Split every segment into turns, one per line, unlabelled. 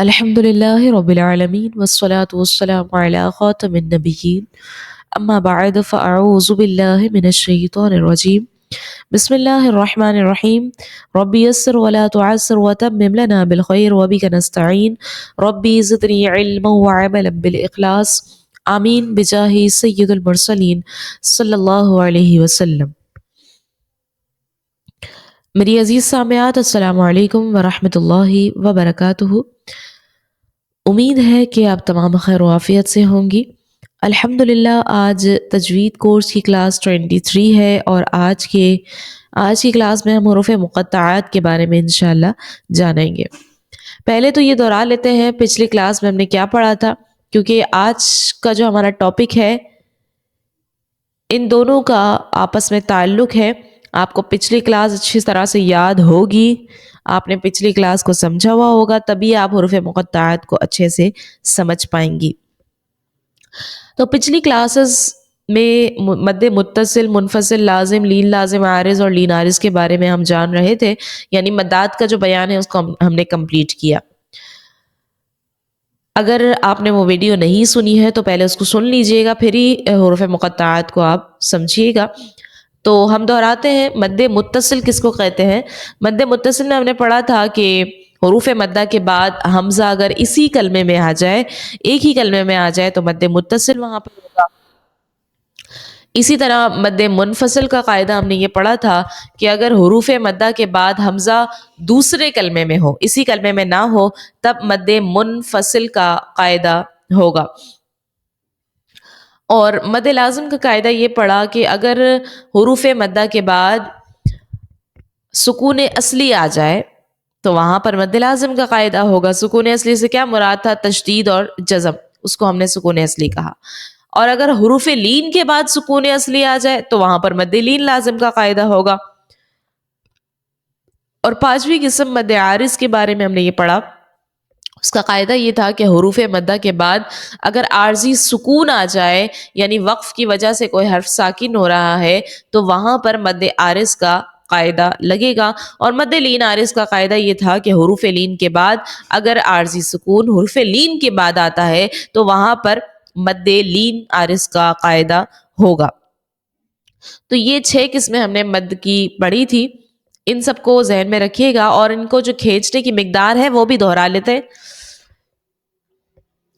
الحمد لله رب العالمين والصلاة والسلام على خاتم النبيين أما بعد فأعوذ بالله من الشيطان الرجيم بسم الله الرحمن الرحيم ربي يسر ولا تعسر وتمم لنا بالخير وبك نستعين ربي زدني علما وعملا بالإخلاص آمين بجاه سيد المرسلين صلی اللہ علیہ وسلم۔ میری عزیز سامعات، السلام علیکم ورحمۃ اللہ وبرکاتہ۔ امید ہے کہ آپ تمام خیر و عافیت سے ہوں گی۔ الحمدللہ آج تجوید کورس کی کلاس 23 ہے، اور آج کی کلاس میں ہم حروف مقطعات کے بارے میں انشاءاللہ جانیں گے۔ پہلے تو یہ دہرا لیتے ہیں پچھلی کلاس میں ہم نے کیا پڑھا تھا، کیونکہ آج کا جو ہمارا ٹاپک ہے ان دونوں کا آپس میں تعلق ہے۔ آپ کو پچھلی کلاس اچھی طرح سے یاد ہوگی، آپ نے پچھلی کلاس کو سمجھا ہوا ہوگا، تبھی آپ حروف مقطعات کو اچھے سے سمجھ پائیں گی۔ تو پچھلی کلاسز میں مد متصل، منفصل، لازم، لین لازم، عارض اور لین عارض کے بارے میں ہم جان رہے تھے، یعنی مدات کا جو بیان ہے اس کو ہم نے کمپلیٹ کیا۔ اگر آپ نے وہ ویڈیو نہیں سنی ہے تو پہلے اس کو سن لیجئے گا، پھر ہی حروف مقطعات کو آپ سمجھیے گا۔ تو ہم دہراتے ہیں مد متصل کس کو کہتے ہیں۔ مد متصل میں ہم نے پڑھا تھا کہ حروف مدہ کے بعد حمزہ اگر اسی کلمے میں آ جائے، ایک ہی کلمے میں آ جائے تو مد متصل وہاں پر ہوگا۔ اسی طرح مد منفصل کا قاعدہ ہم نے یہ پڑھا تھا کہ اگر حروف مدہ کے بعد حمزہ دوسرے کلمے میں ہو، اسی کلمے میں نہ ہو، تب مد منفصل کا قاعدہ ہوگا۔ اور مد لازم کا قاعدہ یہ پڑھا کہ اگر حروف مدہ کے بعد سکون اصلی آ جائے تو وہاں پر مد لازم کا قاعدہ ہوگا۔ سکون اصلی سے کیا مراد تھا؟ تشدید اور جزم، اس کو ہم نے سکون اصلی کہا۔ اور اگر حروف لین کے بعد سکون اصلی آ جائے تو وہاں پر مد لین لازم کا قاعدہ ہوگا۔ اور پانچویں قسم مد عارض کے بارے میں ہم نے یہ پڑھا، اس کا قاعدہ یہ تھا کہ حروف مدہ کے بعد اگر عارضی سکون آ جائے، یعنی وقف کی وجہ سے کوئی حرف ساکن ہو رہا ہے، تو وہاں پر مد عارض کا قاعدہ لگے گا۔ اور مد لین عارض کا قاعدہ یہ تھا کہ حروف لین کے بعد اگر عارضی سکون حروف لین کے بعد آتا ہے تو وہاں پر مد لین عارض کا قاعدہ ہوگا۔ تو یہ 6 قسمیں ہم نے مد کی پڑھی تھی، ان سب کو ذہن میں رکھیے گا، اور ان کو جو کھینچنے کی مقدار ہے وہ بھی دہرا لیتے ہیں۔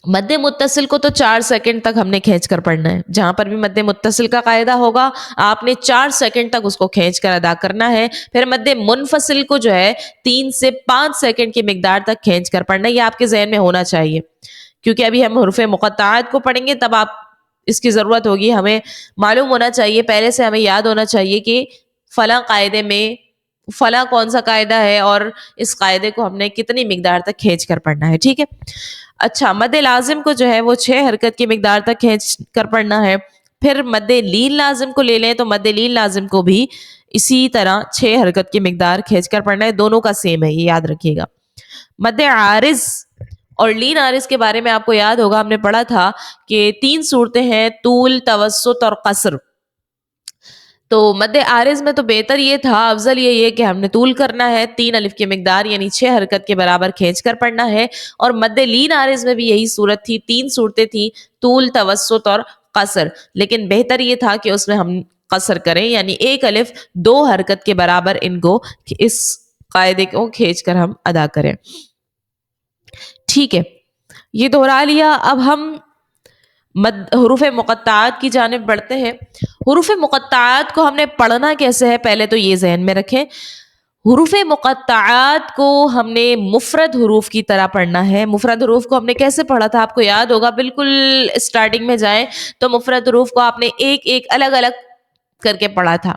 مد متصل کو تو 4 سیکنڈ تک ہم نے کھینچ کر پڑھنا ہے، جہاں پر بھی مد متصل کا قاعدہ ہوگا آپ نے 4 سیکنڈ تک اس کو کھینچ کر ادا کرنا ہے۔ پھر مد منفصل کو جو ہے 3 سے 5 سیکنڈ کی مقدار تک کھینچ کر پڑھنا ہے، یہ آپ کے ذہن میں ہونا چاہیے، کیونکہ ابھی ہم حروف مقطعات کو پڑھیں گے تب آپ اس کی ضرورت ہوگی۔ ہمیں معلوم ہونا چاہیے، پہلے سے ہمیں یاد ہونا چاہیے کہ فلاں قاعدے میں فلاں کون سا قاعدہ ہے اور اس قاعدے کو ہم نے کتنی مقدار تک کھینچ کر پڑھنا ہے، ٹھیک ہے۔ اچھا، مد لازم کو جو ہے وہ 6 حرکت کی مقدار تک کھینچ کر پڑھنا ہے۔ پھر مد لین لازم کو لے لیں تو مد لین لازم کو بھی اسی طرح 6 حرکت کی مقدار کھینچ کر پڑھنا ہے، دونوں کا سیم ہے، یہ یاد رکھیے گا۔ مد عارض اور لین عارض کے بارے میں آپ کو یاد ہوگا، ہم نے پڑھا تھا کہ 3 صورتیں ہیں، طول، توسط اور قصر۔ تو مد عارض میں تو بہتر یہ تھا، افضل یہ کہ ہم نے طول کرنا ہے، 3 الف کی مقدار یعنی 6 حرکت کے برابر کھینچ کر پڑھنا ہے۔ اور مد لین عارض میں بھی یہی صورت تھی، 3 صورتیں تھیں، طول، توسط اور قصر، لیکن بہتر یہ تھا کہ اس میں ہم قصر کریں، یعنی 1 الف 2 حرکت کے برابر اس قاعدے کو کھینچ کر ہم ادا کریں، ٹھیک ہے۔ یہ دہرا لیا، اب ہم حروف مقطعات کی جانب بڑھتے ہیں۔ حروف مقطعات کو ہم نے پڑھنا کیسے ہے، پہلے تو یہ ذہن میں رکھیں، حروف مقطعات کو ہم نے مفرد حروف کی طرح پڑھنا ہے۔ مفرد حروف کو ہم نے کیسے پڑھا تھا آپ کو یاد ہوگا، بالکل اسٹارٹنگ میں جائیں تو مفرد حروف کو آپ نے ایک ایک الگ الگ کر کے پڑھا تھا۔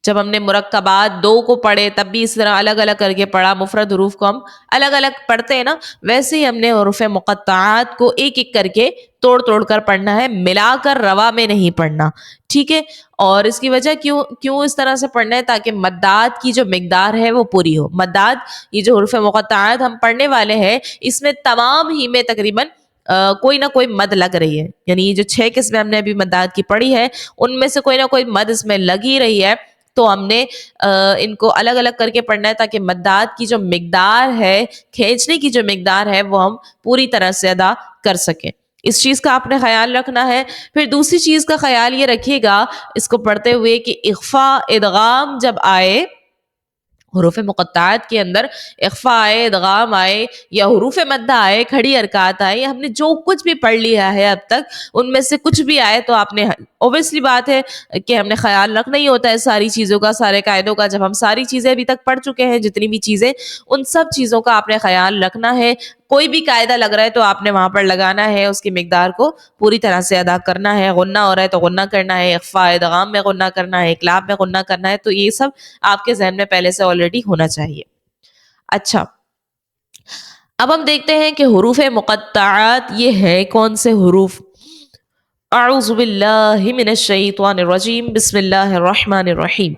جب ہم نے مرکبات 2 کو پڑھے تب بھی اس طرح الگ الگ کر کے پڑھا، مفرد حروف کو ہم الگ الگ پڑھتے ہیں نا، ویسے ہی ہم نے حروف مقطعات کو ایک ایک کر کے توڑ توڑ کر پڑھنا ہے، ملا کر روا میں نہیں پڑھنا، ٹھیک ہے۔ اور اس کی وجہ کیوں اس طرح سے پڑھنا ہے؟ تاکہ مدات کی جو مقدار ہے وہ پوری ہو۔ مدات، یہ جو حروف مقطعات ہم پڑھنے والے ہیں، اس میں تمام ہی میں تقریباً کوئی نہ کوئی مد لگ رہی ہے، یعنی یہ جو 6 قسمیں ہم نے ابھی مدات کی پڑھی ہے ان میں سے کوئی نہ کوئی مد اس میں لگ ہی رہی ہے۔ تو ہم نے ان کو الگ الگ کر کے پڑھنا ہے تاکہ مدات کی جو مقدار ہے، کھینچنے کی جو مقدار ہے، وہ ہم پوری طرح سے ادا کر سکیں. اس چیز کا آپ نے خیال رکھنا ہے. پھر دوسری چیز کا خیال یہ رکھیے گا اس کو پڑھتے ہوئے کہ اخفا ادغام جب آئے، حروف مقطعات کے اندر اخفا آئے، ادغام آئے یا حروف مدہ آئے، کھڑی حرکات آئے، ہم نے جو کچھ بھی پڑھ لیا ہے اب تک ان میں سے کچھ بھی آئے تو آپ نے اوبیسلی بات ہے کہ ہم نے خیال رکھنا ہی ہوتا ہے ساری چیزوں کا، سارے قاعدوں کا. جب ہم ساری چیزیں ابھی تک پڑھ چکے ہیں، جتنی بھی چیزیں، ان سب چیزوں کا آپ نے خیال رکھنا ہے. کوئی بھی قاعدہ لگ رہا ہے تو آپ نے وہاں پر لگانا ہے، اس کی مقدار کو پوری طرح سے ادا کرنا ہے. غنہ ہو رہا ہے تو غنہ کرنا ہے، اخفا ادغام میں غنہ کرنا ہے، اقلاب میں غنہ کرنا ہے. تو یہ سب آپ کے ذہن میں پہلے سے آلریڈی ہونا چاہیے. اچھا، اب ہم دیکھتے ہیں کہ حروف مقطعات یہ ہے کون سے حروف. اعوذ باللہ من الشیطان الرجیم، بسم اللہ الرحمن الرحیم.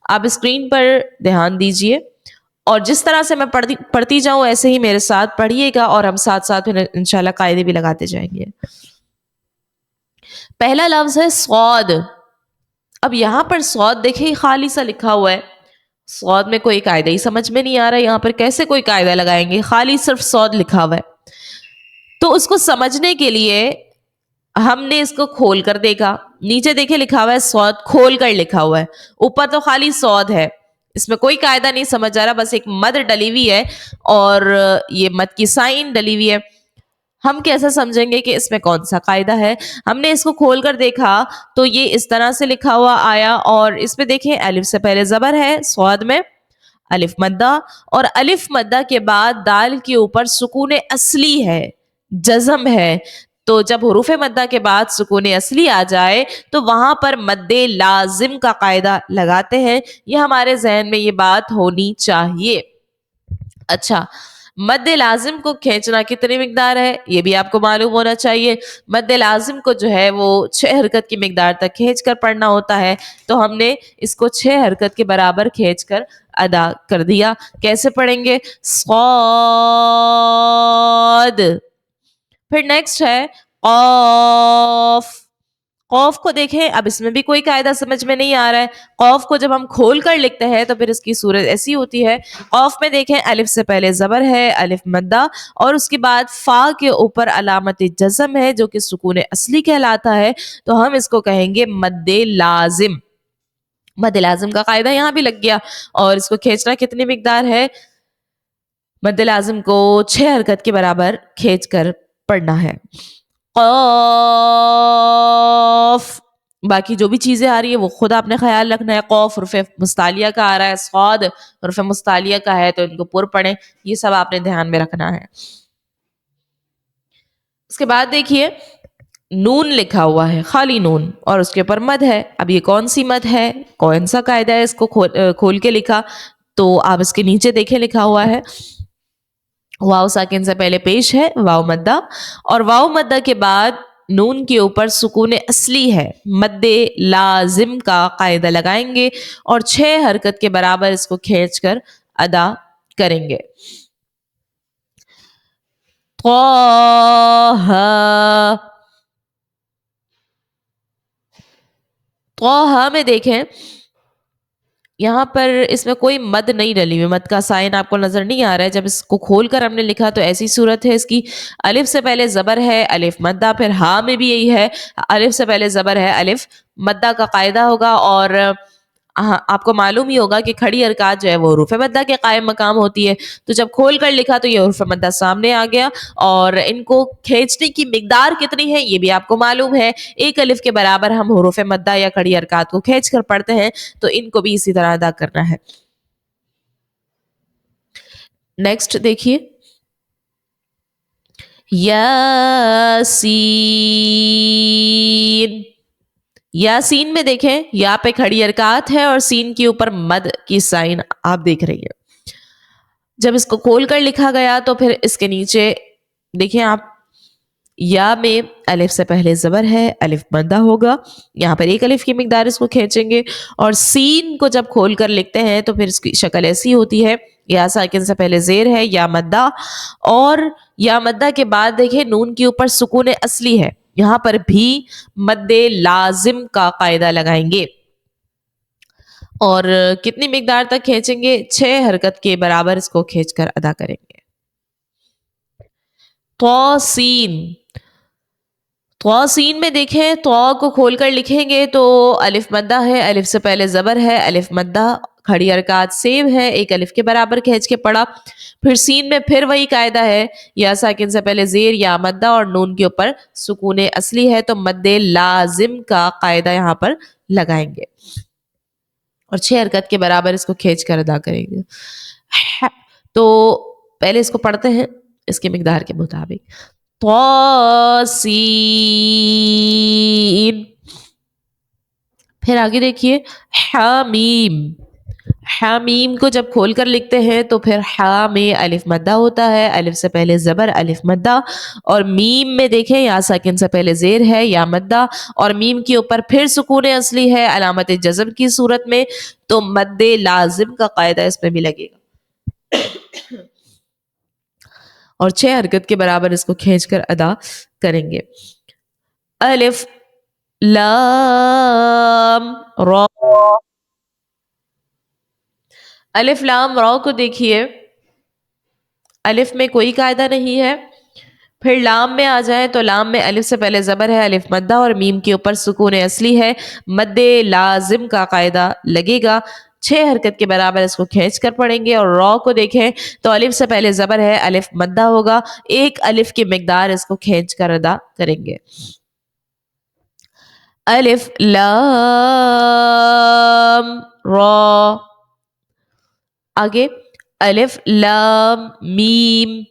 آپ اسکرین پر دھیان دیجئے اور جس طرح سے میں پڑھتی جاؤں ایسے ہی میرے ساتھ پڑھیے گا اور ہم ساتھ ساتھ پھر انشاءاللہ قاعدے بھی لگاتے جائیں گے. پہلا لفظ ہے صاد. اب یہاں پر صاد دیکھیں خالی سا لکھا ہوا ہے، صاد میں کوئی قاعدہ ہی سمجھ میں نہیں آ رہا ہے. یہاں پر کیسے کوئی قاعدہ لگائیں گے؟ خالی صرف صاد لکھا ہوا ہے. تو اس کو سمجھنے کے لیے ہم نے اس کو کھول کر دیکھا. نیچے دیکھے لکھا ہوا ہے صاد، کھول کر لکھا ہوا ہے. اوپر تو خالی صاد ہے، اس میں کوئی قاعدہ نہیں سمجھ آ رہا، بس ایک مد ڈلی ہوئی ہے اور یہ مد کی سائن ڈلی ہوئی ہے. ہم کیسا سمجھیں گے کہ اس میں کون سا قاعدہ ہے؟ ہم نے اس کو کھول کر دیکھا تو یہ اس طرح سے لکھا ہوا آیا اور اس پہ دیکھیں الف سے پہلے زبر ہے صاد میں، الف مدہ، اور الف مدہ کے بعد دال کے اوپر سکون اصلی ہے، جزم ہے. تو جب حروف مدہ کے بعد سکون اصلی آ جائے تو وہاں پر مد لازم کا قاعدہ لگاتے ہیں. یہ ہمارے ذہن میں یہ بات ہونی چاہیے. اچھا، مد لازم کو کھینچنا کتنی مقدار ہے یہ بھی آپ کو معلوم ہونا چاہیے. مد لازم کو جو ہے وہ 6 حرکت کی مقدار تک کھینچ کر پڑھنا ہوتا ہے. تو ہم نے اس کو 6 حرکت کے برابر کھینچ کر ادا کر دیا. کیسے پڑھیں گے؟ صاد. پھر نیکسٹ ہے قاف. قوف کو دیکھیں، اب اس میں بھی کوئی قاعدہ سمجھ میں نہیں آ رہا ہے. قوف کو جب ہم کھول کر لکھتے ہیں تو پھر اس کی صورت ایسی ہوتی ہے. قوف میں دیکھیں الف سے پہلے زبر ہے، الف مدہ، اور اس کے بعد فا کے اوپر علامت جزم ہے جو کہ سکون اصلی کہلاتا ہے. تو ہم اس کو کہیں گے مد لازم. مد لازم کا قاعدہ یہاں بھی لگ گیا. اور اس کو کھینچنا کتنی مقدار ہے؟ مد لازم کو 6 حرکت کے برابر کھینچ کر پڑھنا ہے. قاف. باقی جو بھی چیزیں آ رہی ہیں وہ خود آپ نے خیال رکھنا ہے. قوف حرف مستعلیہ کا آ رہا ہے، صاد حرف مستعلیہ کا ہے تو ان کو پر پڑھیں. یہ سب آپ نے دھیان میں رکھنا ہے. اس کے بعد دیکھیے نون لکھا ہوا ہے، خالی نون، اور اس کے اوپر مد ہے. اب یہ کون سی مد ہے، کون سا قاعدہ ہے؟ اس کو کھول کے لکھا تو آپ اس کے نیچے دیکھیں لکھا ہوا ہے واو ساکن سے پہلے پیش ہے واو مدہ، اور واو مدہ کے بعد نون کے اوپر سکون اصلی ہے. مد لازم کا قاعدہ لگائیں گے اور 6 حرکت کے برابر اس کو کھینچ کر ادا کریں گے. طه میں دیکھیں یہاں پر اس میں کوئی مد نہیں ڈلی ہوئی، مد کا سائن آپ کو نظر نہیں آ رہا ہے. جب اس کو کھول کر ہم نے لکھا تو ایسی صورت ہے اس کی. الف سے پہلے زبر ہے، الف مدہ، پھر ہاں میں بھی یہی ہے، الف سے پہلے زبر ہے، الف مدہ کا قاعدہ ہوگا. اور آپ کو معلوم ہی ہوگا کہ کھڑی حرکات جو ہے وہ حروف مدہ کے قائم مقام ہوتی ہے. تو جب کھول کر لکھا تو یہ حروف مدہ سامنے آ گیا. اور ان کو کھینچنے کی مقدار کتنی ہے یہ بھی آپ کو معلوم ہے. 1 الف کے برابر ہم حروف مدہ یا کھڑی حرکات کو کھینچ کر پڑھتے ہیں، تو ان کو بھی اسی طرح ادا کرنا ہے. نیکسٹ دیکھیے یاسین. یاسین میں دیکھیں یا پہ کھڑی حرکات ہے اور سین کے اوپر مد کی سائن آپ دیکھ رہی ہیں. جب اس کو کھول کر لکھا گیا تو پھر اس کے نیچے دیکھیں آپ یا میں الف سے پہلے زبر ہے، الف مدہ ہوگا، یہاں پر 1 الف کی مقدار اس کو کھینچیں گے. اور سین کو جب کھول کر لکھتے ہیں تو پھر اس کی شکل ایسی ہوتی ہے، یا ساکن سے پہلے زیر ہے یا مدہ، اور یا مدہ کے بعد دیکھیں نون کے اوپر سکون اصلی ہے، یہاں پر بھی مد لازم کا قاعدہ لگائیں گے. اور کتنی مقدار تک کھینچیں گے؟ 6 حرکت کے برابر اس کو کھینچ کر ادا کریں گے. توسین. توسین میں دیکھیں تو کو کھول کر لکھیں گے تو الف مدہ ہے، الف سے پہلے زبر ہے، الف مدہ، کھڑی حرکات سیم ہے، ایک الف کے برابر کھینچ کے پڑھا. پھر سین میں پھر وہی قاعدہ ہے، یا ساکن سے پہلے زیر یا مدہ اور نون کے اوپر سکون اصلی ہے تو مد لازم کا قاعدہ یہاں پر لگائیں گے اور 6 حرکت کے برابر اس کو کھینچ کر ادا کریں گے. تو پہلے اس کو پڑھتے ہیں اس کی مقدار کے مطابق. توسین. پھر آگے دیکھیے حامیم. حامیم کو جب کھول کر لکھتے ہیں تو پھر حا میں الف مدہ ہوتا ہے، الف سے پہلے زبر الف مدہ، اور میم میں دیکھیں یا ساکن سے پہلے زیر ہے یا مدہ اور میم کے اوپر پھر سکون اصلی ہے علامت جزم کی صورت میں تو مد لازم کا قاعدہ اس میں بھی لگے گا اور 6 حرکت کے برابر اس کو کھینچ کر ادا کریں گے. الف لام را. الف لام را کو دیکھیے، الف میں کوئی قاعدہ نہیں ہے. پھر لام میں آ جائیں تو لام میں الف سے پہلے زبر ہے الف مدہ اور میم کے اوپر سکون اصلی ہے، مد لازم کا قاعدہ لگے گا. 6 حرکت کے برابر اس کو کھینچ کر پڑھیں گے. اور را کو دیکھیں تو الف سے پہلے زبر ہے الف مدہ ہوگا، ایک الف کی مقدار اس کو کھینچ کر ادا کریں گے. الف لام را. آگے الف لام میم.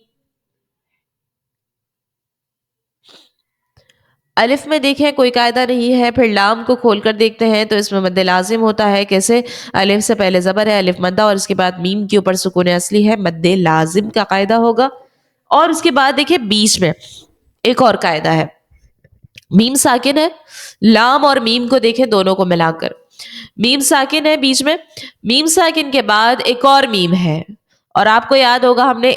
الف میں دیکھیں کوئی قاعدہ نہیں ہے. پھر لام کو کھول کر دیکھتے ہیں تو اس میں مد لازم ہوتا ہے. کیسے؟ الف سے پہلے زبر ہے الف مدہ اور اس کے بعد میم کے اوپر سکون اصلی ہے، مد لازم کا قاعدہ ہوگا. اور اس کے بعد دیکھیں بیچ میں ایک اور قاعدہ ہے، میم ساکن ہے، لام اور میم کو دیکھیں دونوں کو ملا کر میم ساکن ہے، بیچ میں میم ساکن کے بعد ایک اور میم ہے. اور آپ کو یاد ہوگا ہم نے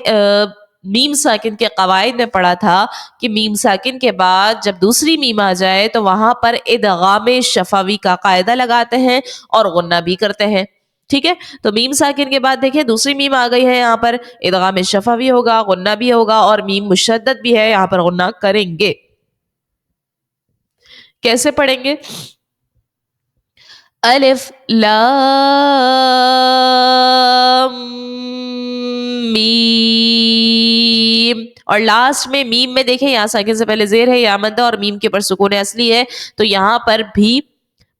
میم ساکن کے قواعد میں پڑھا تھا کہ میم ساکن کے بعد جب دوسری میم آ جائے تو وہاں پر ادغام شفوی کا قاعدہ لگاتے ہیں اور غنہ بھی کرتے ہیں. ٹھیک ہے، تو میم ساکن کے بعد دیکھیں دوسری میم آ گئی ہے، یہاں پر ادغام شفوی ہوگا، غنہ بھی ہوگا اور میم مشدد بھی ہے، یہاں پر غنہ کریں گے. کیسے پڑھیں گے؟ الف لام میم. اور لاسٹ میں میم میں دیکھیں یہاں ساکن سے پہلے زیر ہے یا مدہ اور میم کے اوپر سکون اصلی ہے تو یہاں پر بھی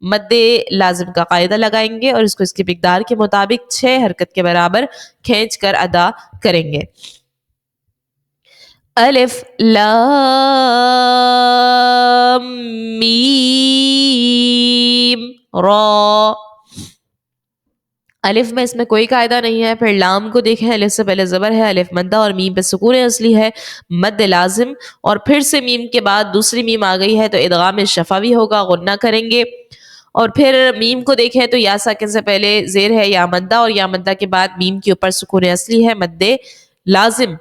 مد لازم کا قاعدہ لگائیں گے اور اس کو اس کی مقدار کے مطابق 6 حرکت کے برابر کھینچ کر ادا کریں گے. الف لام میم را. الف میں اس میں کوئی قاعدہ نہیں ہے. پھر لام کو دیکھیں الف سے پہلے زبر ہے الف مدہ اور میم پہ سکون اصلی ہے، مد لازم، اور پھر سے میم کے بعد دوسری میم آ گئی ہے تو ادغام شفوی ہوگا، غنہ کریں گے. اور پھر میم کو دیکھیں تو یا ساکن سے پہلے زیر ہے یا مدہ اور یا مدہ کے بعد میم کے اوپر سکون اصلی ہے، مد لازم.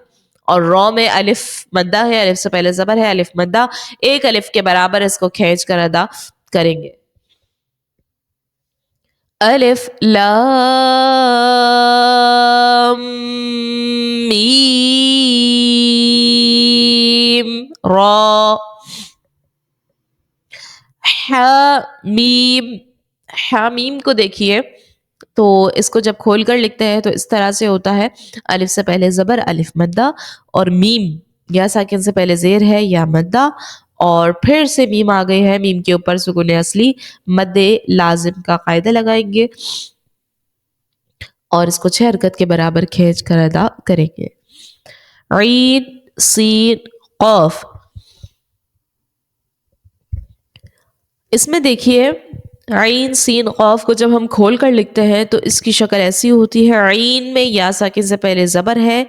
اور را میں الف مدہ ہے، الف سے پہلے زبر ہے الف مدہ، ایک الف کے برابر اس کو کھینچ کر ادا کریں گے. الف لام میم را. حمیم. حمیم کو دیکھیے تو اس کو جب کھول کر لکھتے ہیں تو اس طرح سے ہوتا ہے، الف سے پہلے زبر الف مدہ اور میم یا ساکن سے پہلے زیر ہے یا مدہ اور پھر سے میم آ گئی ہے، میم کے اوپر سکون اصلی، مد لازم کا قاعدہ لگائیں گے اور اس کو 6 حرکت کے برابر کھینچ کر ادا کریں گے. عین سین قاف. اس میں دیکھیے عین سین قاف کو جب ہم کھول کر لکھتے ہیں تو اس کی شکل ایسی ہوتی ہے، عین میں یا ساکن سے پہلے زبر ہے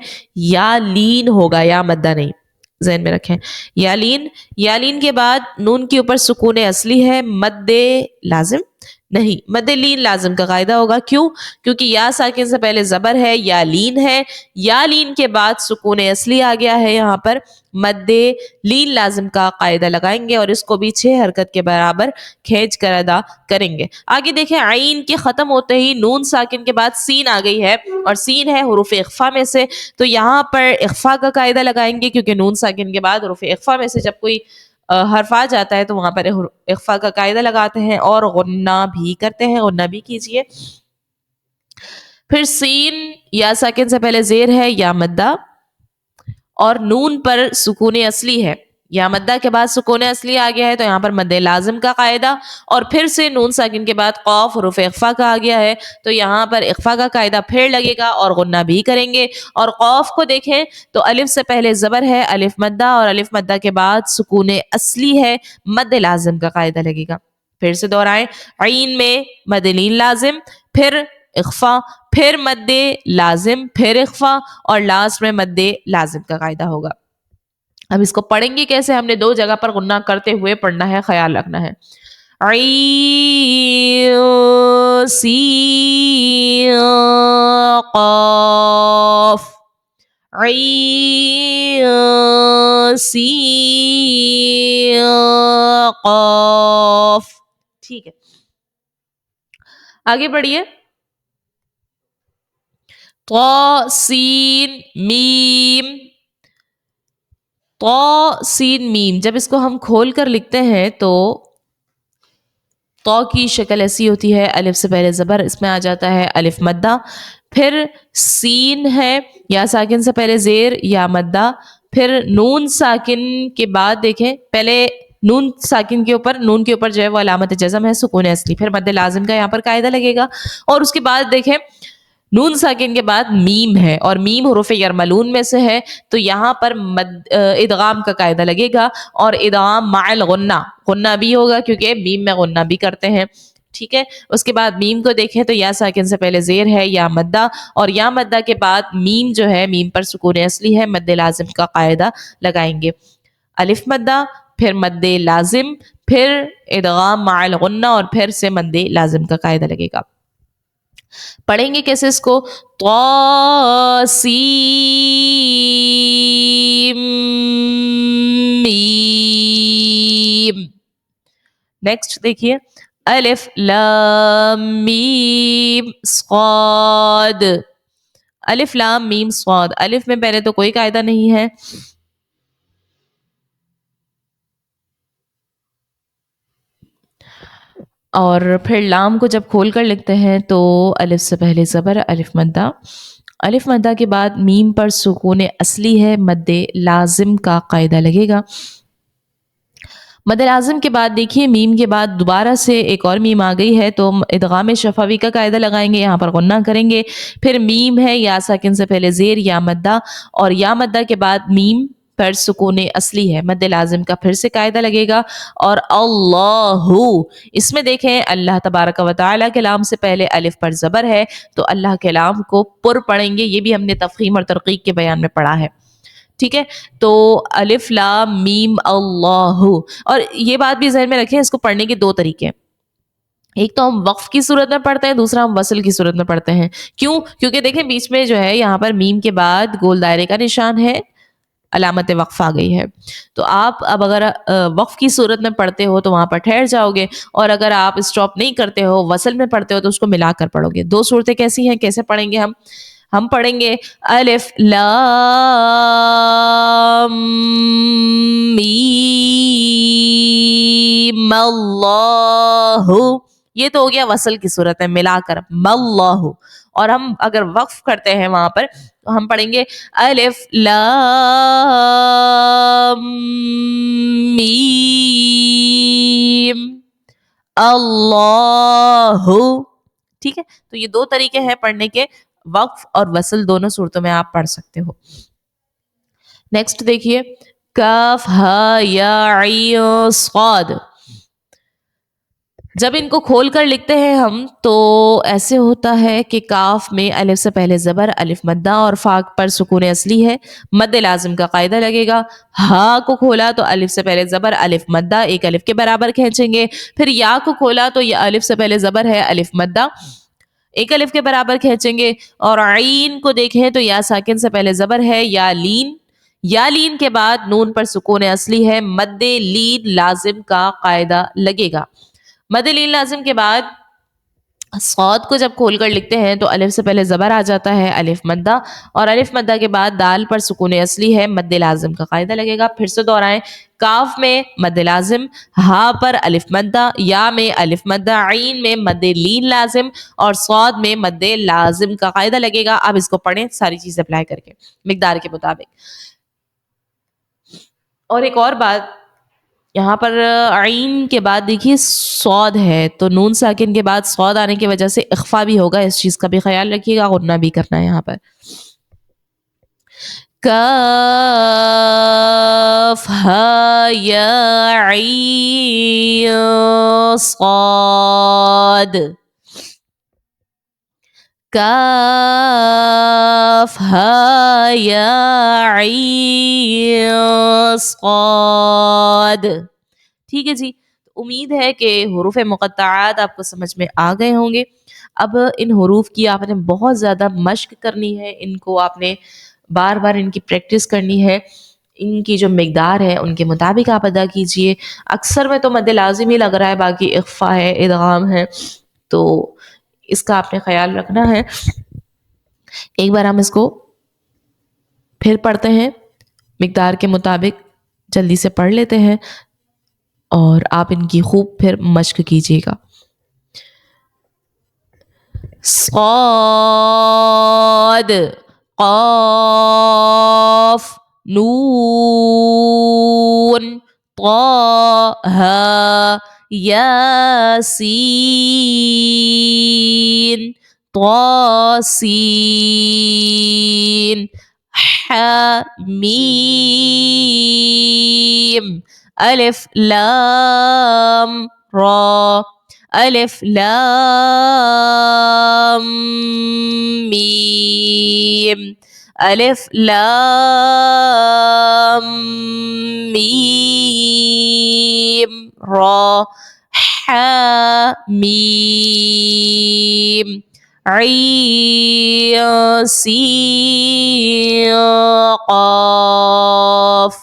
یا لین ہوگا، یا مدہ نہیں، ذہن میں رکھیں. یا لین کے بعد نون کے اوپر سکون اصلی ہے، مد لازم، نہیں, مد لین لازم کا قاعدہ ہوگا. کیوں؟ کیونکہ یا ساکن سے پہلے زبر ہے, یا لین ہے, یا لین کے بعد سکون اصلی آ گیا ہے. یہاں پر مد لین لازم کا قاعدہ لگائیں گے اور اس کو بھی 6 حرکت کے برابر کھینچ کر ادا کریں گے. آگے دیکھیں, عین کے ختم ہوتے ہی نون ساکن کے بعد سین آ گئی ہے, اور سین ہے حروف اخفا میں سے, تو یہاں پر اخفا کا قاعدہ لگائیں گے, کیونکہ نون ساکن کے بعد حروف اخفا میں سے جب کوئی حرف آ جاتا ہے تو وہاں پر اخفا کا قاعدہ لگاتے ہیں اور غنہ بھی کرتے ہیں. غنہ بھی کیجئے. پھر سین یا ساکن سے پہلے زیر ہے یا مدہ, اور نون پر سکون اصلی ہے. یا مدہ کے بعد سکون اصلی آ گیا ہے تو یہاں پر مد لازم کا قاعدہ, اور پھر سے نون ساکن کے بعد قاف حروف اخفا کا آ گیا ہے تو یہاں پر اخفا کا قاعدہ پھر لگے گا اور غنہ بھی کریں گے. اور قاف کو دیکھیں تو الف سے پہلے زبر ہے, الف مدہ, اور الف مدہ کے بعد سکون اصلی ہے, مد لازم کا قاعدہ لگے گا. پھر سے دہرائیں, عین میں مد لین لازم, پھر اخفا, پھر مد لازم, پھر اخفا, اور لاسٹ میں مد لازم کا قاعدہ ہوگا. اب اس کو پڑھیں گے کیسے, ہم نے 2 جگہ پر غنہ کرتے ہوئے پڑھنا ہے, خیال رکھنا ہے. عین سین قاف, عین سین قاف. ٹھیک ہے, آگے بڑھیے. طا سین میم, طا سین میم, جب اس کو ہم کھول کر لکھتے ہیں تو طا کی شکل ایسی ہوتی ہے, الف سے پہلے زبر, اس میں آ جاتا ہے الف مدہ, پھر سین ہے یا ساکن سے پہلے زیر یا مدہ, پھر نون ساکن کے بعد دیکھیں, پہلے نون ساکن کے اوپر, نون کے اوپر جو ہے وہ علامت جزم ہے سکون اصلی, پھر مد لازم کا یہاں پر قاعدہ لگے گا, اور اس کے بعد دیکھیں نون ساکن کے بعد میم ہے, اور میم حروف یرملون میں سے ہے تو یہاں پر ادغام کا قاعدہ لگے گا, اور ادغام مع الغنہ, غنہ بھی ہوگا کیونکہ میم میں غنہ بھی کرتے ہیں. ٹھیک ہے, اس کے بعد میم کو دیکھیں تو یا ساکن سے پہلے زیر ہے یا مدہ, اور یا مدہ کے بعد میم جو ہے, میم پر سکون اصلی ہے, مد لازم کا قاعدہ لگائیں گے. الف مدہ, پھر مد لازم, پھر ادغام مع الغنہ, اور پھر سے مد لازم کا قاعدہ لگے گا. پڑھیں گے کیسے اس کو, طا سین میم. نیکسٹ دیکھیے, الف لام میم صاد, الف لام میم صاد, الف میں پہلے تو کوئی قاعدہ نہیں ہے, اور پھر لام کو جب کھول کر لکھتے ہیں تو الف سے پہلے زبر, الف مدہ, الف مدہ کے بعد میم پر سکون اصلی ہے, مد لازم کا قاعدہ لگے گا. مد لازم کے بعد دیکھیے میم کے بعد دوبارہ سے ایک اور میم آ گئی ہے تو ادغام شفوی کا قاعدہ لگائیں گے, یہاں پر غنہ کریں گے. پھر میم ہے یا ساکن سے پہلے زیر یا مدہ, اور یا مدہ کے بعد میم پر سکون اصلی ہے, مد لازم کا پھر سے قاعدہ لگے گا. اور اللہ, اس میں دیکھیں اللہ تبارک و تعالیٰ کے لام سے پہلے الف پر زبر ہے تو اللہ کے لام کو پر پڑھیں گے, یہ بھی ہم نے تفخیم اور ترقیق کے بیان میں پڑھا ہے. ٹھیک ہے, تو الف لام میم اللہ, اور یہ بات بھی ذہن میں رکھیں, اس کو پڑھنے کے 2 طریقے ہیں. ایک تو ہم وقف کی صورت میں پڑھتے ہیں, دوسرا ہم وصل کی صورت میں پڑھتے ہیں. کیوں؟ کیونکہ دیکھیں بیچ میں جو ہے یہاں پر میم کے بعد گول دائرے کا نشان ہے, علامت وقف آ گئی ہے, تو آپ اب اگر وقف کی صورت میں پڑھتے ہو تو وہاں پر ٹھہر جاؤ گے, اور اگر آپ اسٹاپ نہیں کرتے ہو, وصل میں پڑھتے ہو, تو اس کو ملا کر پڑھو گے. 2 صورتیں کیسی ہیں, کیسے پڑھیں گے ہم پڑھیں گے الف لام میم اللہ, یہ تو ہو گیا وصل کی صورت میں ملا کر اللہ, اور ہم اگر وقف کرتے ہیں وہاں پر تو ہم پڑھیں گے الف لام میم اللہ. ٹھیک ہے, تو یہ 2 طریقے ہیں پڑھنے کے, وقف اور وصل دونوں صورتوں میں آپ پڑھ سکتے ہو. نیکسٹ دیکھیے, کاف ہا یا عین صاد, جب ان کو کھول کر لکھتے ہیں ہم تو ایسے ہوتا ہے کہ کاف میں الف سے پہلے زبر الف مدہ اور فا پر سکون اصلی ہے، مد لازم کا قاعدہ لگے گا. ہا کو کھولا تو الف سے پہلے زبر الف مدہ ایک الف کے برابر کھینچیں گے. پھر یا کو کھولا تو یہ الف سے پہلے زبر ہے الف مدہ ایک الف کے برابر کھینچیں گے. اور عین کو دیکھیں تو یا ساکن سے پہلے زبر ہے یا لین کے بعد نون پر سکون اصلی ہے، مد لین لازم کا قاعدہ لگے گا. مد لین لازم کے بعد صاد کو جب کھول کر لکھتے ہیں تو الف سے پہلے زبر آ جاتا ہے الف مدہ اور الف مدہ کے بعد دال پر سکون اصلی ہے، مد لازم کا قاعدہ لگے گا. پھر سے دہرائیں، کاف میں مد لازم، ہا پر الف مدہ، یا میں الف مدہ، عین میں مد لین لازم اور صاد میں مد لازم کا قاعدہ لگے گا. اب اس کو پڑھیں ساری چیزیں اپلائی کر کے مقدار کے مطابق. اور ایک اور بات، یہاں پر عین کے بعد دیکھیے صاد ہے تو نون ساکن کے بعد صاد آنے کی وجہ سے اخفا بھی ہوگا، اس چیز کا بھی خیال رکھیے گا، غنہ بھی کرنا ہے. یہاں پر کاف ہا یا عین صاد، کاف ہا یا عین صاد. ٹھیک ہے جی، امید ہے کہ حروف مقطعات آپ کو سمجھ میں آ گئے ہوں گے. اب ان حروف کی آپ نے بہت زیادہ مشق کرنی ہے، ان کو آپ نے بار بار ان کی پریکٹس کرنی ہے. ان کی جو مقدار ہے ان کے مطابق آپ ادا کیجئے. اکثر میں تو مد لازم ہی لگ رہا ہے، باقی اخفا ہے، ادغام ہے، تو اس کا آپ نے خیال رکھنا ہے. ایک بار ہم اس کو پھر پڑھتے ہیں مقدار کے مطابق، جلدی سے پڑھ لیتے ہیں اور آپ ان کی خوب پھر مشق کیجیے گا. صاد، قاف، نون، طه، یاسین، طاسین، حمیم، الف لام را، الف لام میم، الف لام میم را، حمیم، عین سین قاف،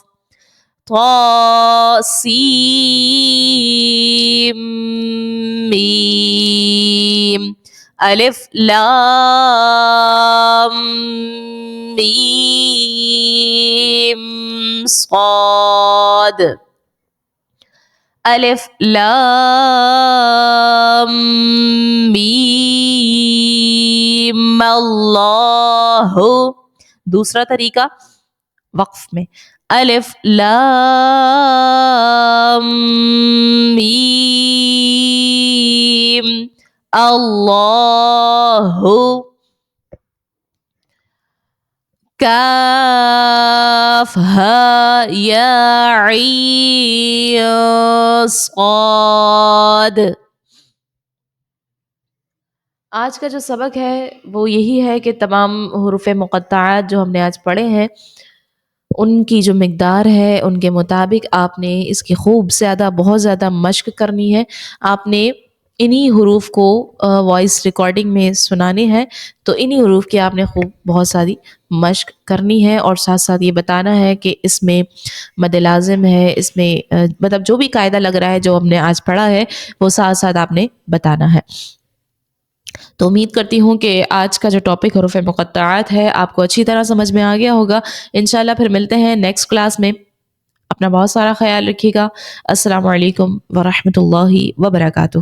طاسیم میم، الف لام میم صاد، الف لام میم اللہ. دوسرا طریقہ وقف میں، الف لام میم اللہ، کاف ہا یا عین صاد. آج کا جو سبق ہے وہ یہی ہے کہ تمام حروف مقطعات جو ہم نے آج پڑھے ہیں ان کی جو مقدار ہے ان کے مطابق آپ نے اس کی خوب زیادہ بہت زیادہ مشق کرنی ہے. آپ نے انہی حروف کو وائس ریکارڈنگ میں سنانے ہیں، تو انہی حروف کی آپ نے خوب بہت ساری مشق کرنی ہے اور ساتھ ساتھ یہ بتانا ہے کہ اس میں مد لازم ہے، اس میں مطلب جو بھی قاعدہ لگ رہا ہے جو ہم نے آج پڑھا ہے وہ ساتھ ساتھ آپ نے بتانا ہے. تو امید کرتی ہوں کہ آج کا جو ٹاپک حروف مقطعات ہے آپ کو اچھی طرح سمجھ میں آ گیا ہوگا. انشاءاللہ پھر ملتے ہیں نیکسٹ کلاس میں. اپنا بہت سارا خیال رکھیے گا. السلام علیکم ورحمۃ اللہ وبرکاتہ.